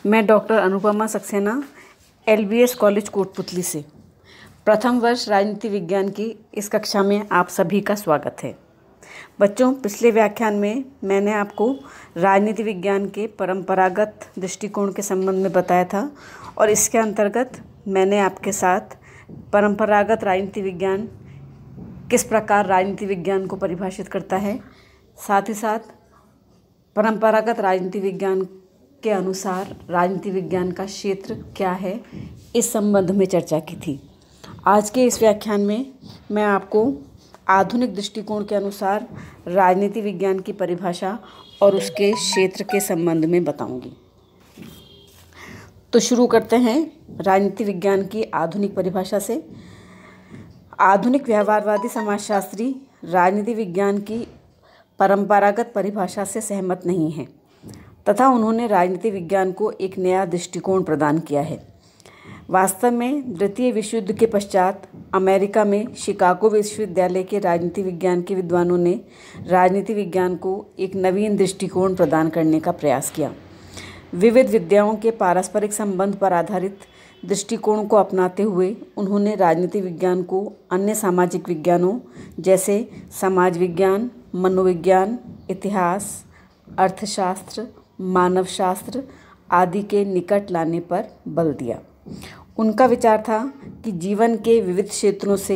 मैं doctor Anupama Saxena LBS college Kotputli से प्रथम वर्ष राजनीति विज्ञान की इस कक्षा में आप सभी का स्वागत है। बच्चों, पिछले व्याख्यान में मैंने आपको राजनीति विज्ञान के परंपरागत दृष्टिकोण के संबंध में बताया था और इसके अंतर्गत मैंने आपके साथ परंपरागत राजनीति विज्ञान किस प्रकार राजनीति विज्ञान को परिभाषित करता है, साथ ही साथ परंपरागत राजनीति विज्ञान के अनुसार राजनीति विज्ञान का क्षेत्र क्या है, इस संबंध में चर्चा की थी। आज के इस व्याख्यान में मैं आपको आधुनिक दृष्टिकोण के अनुसार राजनीति विज्ञान की परिभाषा और उसके क्षेत्र के संबंध में बताऊंगी। तो शुरू करते हैं राजनीति विज्ञान की आधुनिक परिभाषा से। आधुनिक व्यवहारवादी समाजशास्त्री राजनीति विज्ञान की परंपरागत परिभाषा से सहमत नहीं हैं तथा उन्होंने राजनीति विज्ञान को एक नया दृष्टिकोण प्रदान किया है। वास्तव में द्वितीय विश्व युद्ध के पश्चात अमेरिका में शिकागो विश्वविद्यालय के राजनीति विज्ञान के विद्वानों ने राजनीति विज्ञान को एक नवीन दृष्टिकोण प्रदान करने का प्रयास किया। विविध विद्याओं के पारस्परिक संबंध पर आधारित दृष्टिकोण को अपनाते हुए उन्होंने राजनीति विज्ञान को अन्य सामाजिक विज्ञानों जैसे समाज विज्ञान, मनोविज्ञान, इतिहास, अर्थशास्त्र, मानवशास्त्र आदि के निकट लाने पर बल दिया। उनका विचार था कि जीवन के विविध क्षेत्रों से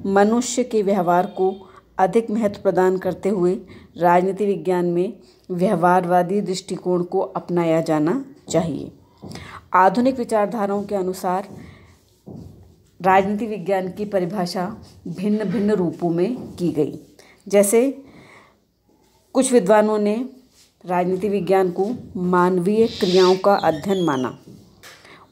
मनुष्य के व्यवहार को अधिक महत्व प्रदान करते हुए राजनीति विज्ञान में व्यवहारवादी दृष्टिकोण को अपनाया जाना चाहिए। आधुनिक विचारधाराओं के अनुसार राजनीति विज्ञान की परिभाषा भिन्न भिन्न रूपों में की गई। जैसे कुछ विद्वानों ने राजनीति विज्ञान को मानवीय क्रियाओं का अध्ययन माना।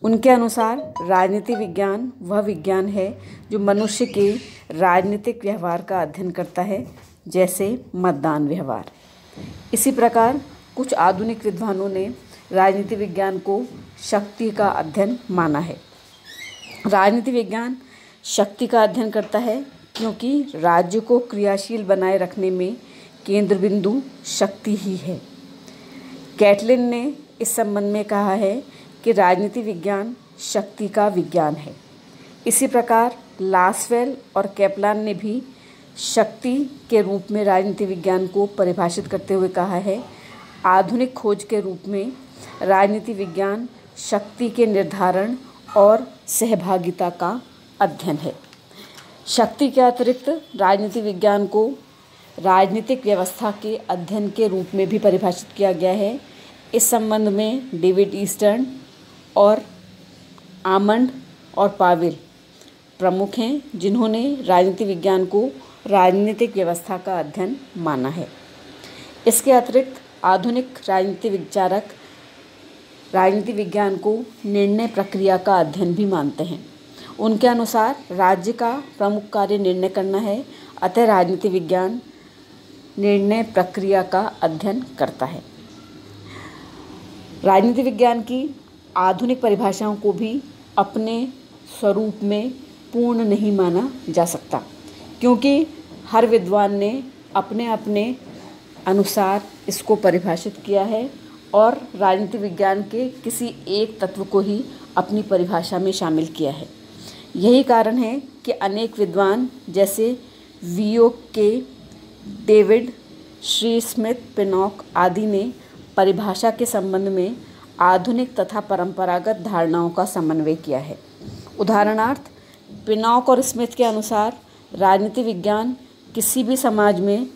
उनके अनुसार राजनीति विज्ञान वह विज्ञान है जो मनुष्य के राजनीतिक व्यवहार का अध्ययन करता है, जैसे मतदान व्यवहार। इसी प्रकार कुछ आधुनिक विद्वानों ने राजनीति विज्ञान को शक्ति का अध्ययन माना है। राजनीति विज्ञान शक्ति का अध्ययन करता है क्योंकि राज्य को क्रियाशील बनाए रखने में केंद्र बिंदु शक्ति ही है। कैटलिन ने इस संबंध में कहा है कि राजनीति विज्ञान शक्ति का विज्ञान है। इसी प्रकार लासवेल और कैपलान ने भी शक्ति के रूप में राजनीति विज्ञान को परिभाषित करते हुए कहा है, आधुनिक खोज के रूप में राजनीति विज्ञान शक्ति के निर्धारण और सहभागिता का अध्ययन है। शक्ति के अतिरिक्त राजनीति विज्ञान को राजनीतिक व्यवस्था के अध्ययन के रूप में भी परिभाषित किया गया है। इस संबंध में डेविड ईस्टर्न और आमंड और पावेल प्रमुख हैं, जिन्होंने राजनीति विज्ञान को राजनीतिक व्यवस्था का अध्ययन माना है। इसके अतिरिक्त आधुनिक राजनीति विचारक राजनीति विज्ञान को निर्णय प्रक्रिया का अध्ययन भी मानते हैं। उनके अनुसार राज्य का प्रमुख कार्य निर्णय करना है, अतः राजनीति विज्ञान निर्णय प्रक्रिया का अध्ययन करता है। राजनीति विज्ञान की आधुनिक परिभाषाओं को भी अपने स्वरूप में पूर्ण नहीं माना जा सकता, क्योंकि हर विद्वान ने अपने अपने अनुसार इसको परिभाषित किया है और राजनीति विज्ञान के किसी एक तत्व को ही अपनी परिभाषा में शामिल किया है। यही कारण है कि अनेक विद्वान जैसे VOK, डेविड, श्री स्मिथ, पिनॉक आदि ने परिभाषा के संबंध में आधुनिक तथा परंपरागत धारणाओं का समन्वय किया है। उदाहरणार्थ, पिनॉक और स्मिथ के अनुसार राजनीति विज्ञान किसी भी समाज में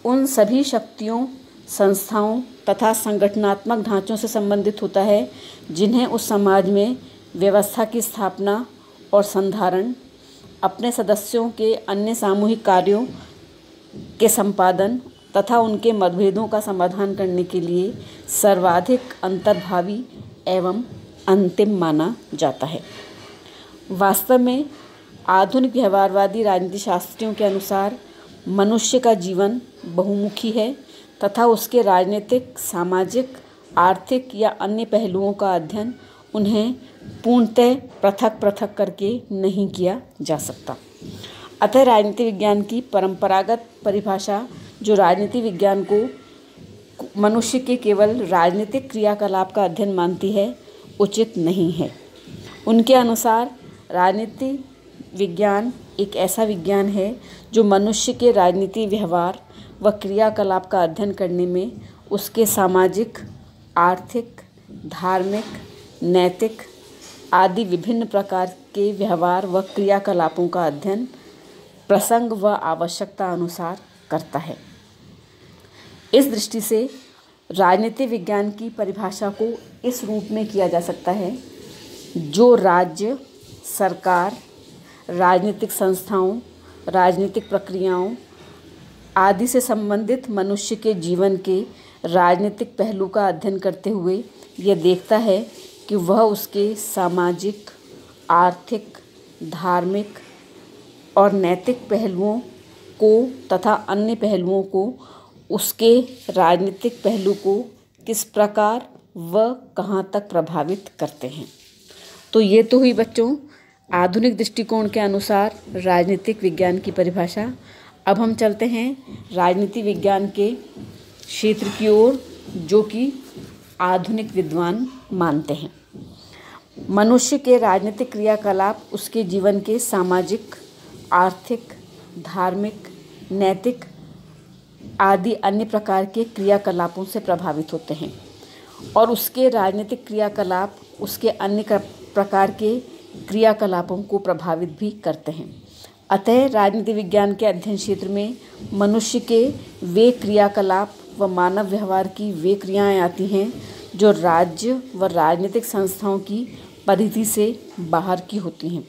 उन सभी शक्तियों, संस्थाओं तथा संगठनात्मक ढांचों से संबंधित होता है जिन्हें उस समाज में व्यवस्था की स्थापना और संधारण, अपने सदस्यों के अन्य सामूहिक कार्यों के संपादन तथा उनके मतभेदों का समाधान करने के लिए सर्वाधिक अंतर्भावी एवं अंतिम माना जाता है। वास्तव में आधुनिक व्यवहारवादी राजनीति शास्त्रियों के अनुसार मनुष्य का जीवन बहुमुखी है तथा उसके राजनीतिक, सामाजिक, आर्थिक या अन्य पहलुओं का अध्ययन उन्हें पूर्णतः पृथक पृथक करके नहीं किया जा सकता। अतः राजनीति विज्ञान की परंपरागत परिभाषा जो राजनीति विज्ञान को मनुष्य के केवल राजनीतिक क्रियाकलाप का अध्ययन मानती है, उचित नहीं है। उनके अनुसार राजनीति विज्ञान एक ऐसा विज्ञान है जो मनुष्य के राजनीतिक व्यवहार व क्रियाकलाप का अध्ययन करने में उसके सामाजिक, आर्थिक, धार्मिक, नैतिक आदि विभिन्न प्रकार के व्यवहार व क्रियाकलापों का अध्ययन प्रसंग व आवश्यकता अनुसार करता है। इस दृष्टि से राजनीति विज्ञान की परिभाषा को इस रूप में किया जा सकता है: जो राज्य, सरकार, राजनीतिक संस्थाओं, राजनीतिक प्रक्रियाओं आदि से संबंधित मनुष्य के जीवन के राजनीतिक पहलू का अध्ययन करते हुए यह देखता है कि वह उसके सामाजिक, आर्थिक, धार्मिक और नैतिक पहलुओं को तथा अन्य पहलुओं को उसके राजनीतिक पहलू को किस प्रकार व कहाँ तक प्रभावित करते हैं। तो ये तो हुई बच्चों आधुनिक दृष्टिकोण के अनुसार राजनीतिक विज्ञान की परिभाषा। अब हम चलते हैं राजनीति विज्ञान के क्षेत्र की ओर, जो कि आधुनिक विद्वान मानते हैं। मनुष्य के राजनीतिक क्रियाकलाप उसके जीवन के सामाजिक, आर्थिक, धार्मिक, नैतिक आदि अन्य प्रकार के क्रियाकलापों से प्रभावित होते हैं और उसके राजनीतिक क्रियाकलाप उसके अन्य प्रकार के क्रियाकलापों को प्रभावित भी करते हैं। अतः राजनीति विज्ञान के अध्ययन क्षेत्र में मनुष्य के वे क्रियाकलाप व मानव व्यवहार की वे क्रियाएं आती हैं जो राज्य व राजनीतिक संस्थाओं की परिधि से बाहर की होती हैं।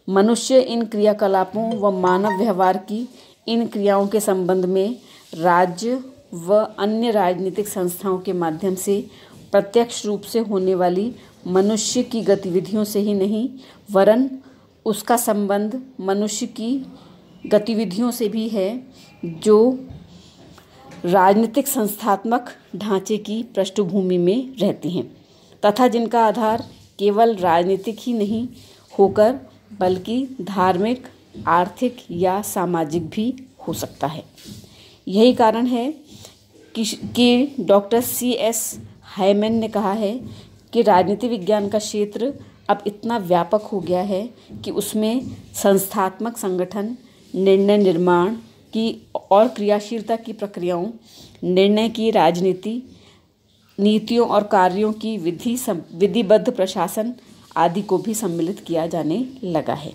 मनुष्य इन क्रियाकलापों व मानव व्यवहार की इन क्रियाओं के संबंध में राज्य व अन्य राजनीतिक संस्थाओं के माध्यम से प्रत्यक्ष रूप से होने वाली मनुष्य की गतिविधियों से ही नहीं, वरन उसका संबंध मनुष्य की गतिविधियों से भी है जो राजनीतिक संस्थात्मक ढांचे की पृष्ठभूमि में रहती हैं तथा जिनका आधार केवल राजनीतिक ही नहीं होकर बल्कि धार्मिक, आर्थिक या सामाजिक भी हो सकता है। यही कारण है कि डॉक्टर C.S. हायमैन ने कहा है कि राजनीति विज्ञान का क्षेत्र अब इतना व्यापक हो गया है कि उसमें संस्थात्मक संगठन, निर्णय निर्माण की और क्रियाशीलता की प्रक्रियाओं, निर्णय की राजनीति, नीतियों और कार्यों की विधिबद्ध प्रशासन आदि को भी सम्मिलित किया जाने लगा है।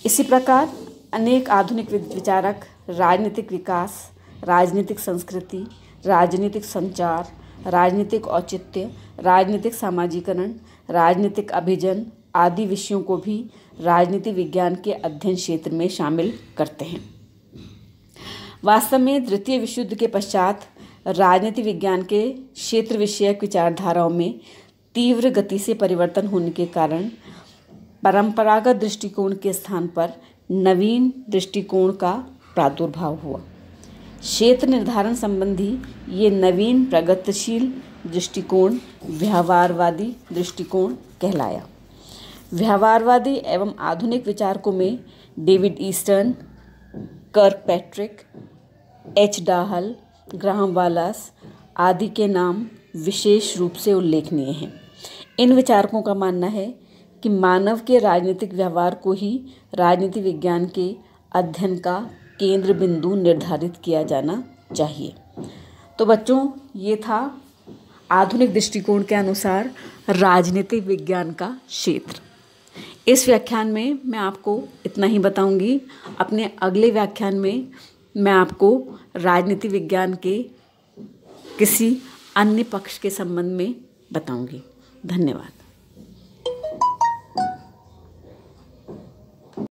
इसी प्रकार अनेक आधुनिक विचारक राजनीतिक विकास, राजनीतिक संस्कृति, राजनीतिक संचार, राजनीतिक औचित्य, राजनीतिक सामाजिकरण, राजनीतिक अभिजन आदि विषयों को भी राजनीति विज्ञान के अध्ययन क्षेत्र में शामिल करते हैं। वास्तव में द्वितीय विश्व युद्ध के पश्चात राजनीति विज्ञान के क्षेत्र विषयक विचारधाराओं में तीव्र गति से परिवर्तन होने के कारण परंपरागत दृष्टिकोण के स्थान पर नवीन दृष्टिकोण का प्रादुर्भाव हुआ। क्षेत्र निर्धारण संबंधी ये नवीन प्रगतिशील दृष्टिकोण व्यवहारवादी दृष्टिकोण कहलाया। व्यवहारवादी एवं आधुनिक विचारकों में David Easton, Kirkpatrick, H. Dahl, Graham Wallas आदि के नाम विशेष रूप से उल्लेखनीय हैं। इन विचारकों का मानना है कि मानव के राजनीतिक व्यवहार को ही राजनीति विज्ञान के अध्ययन का केंद्र बिंदु निर्धारित किया जाना चाहिए। तो बच्चों, ये था आधुनिक दृष्टिकोण के अनुसार राजनीतिक विज्ञान का क्षेत्र। इस व्याख्यान में मैं आपको इतना ही बताऊंगी। अपने अगले व्याख्यान में मैं आपको राजनीति विज्ञान के किसी अन्य पक्ष के संबंध में बताऊंगी। धन्यवाद।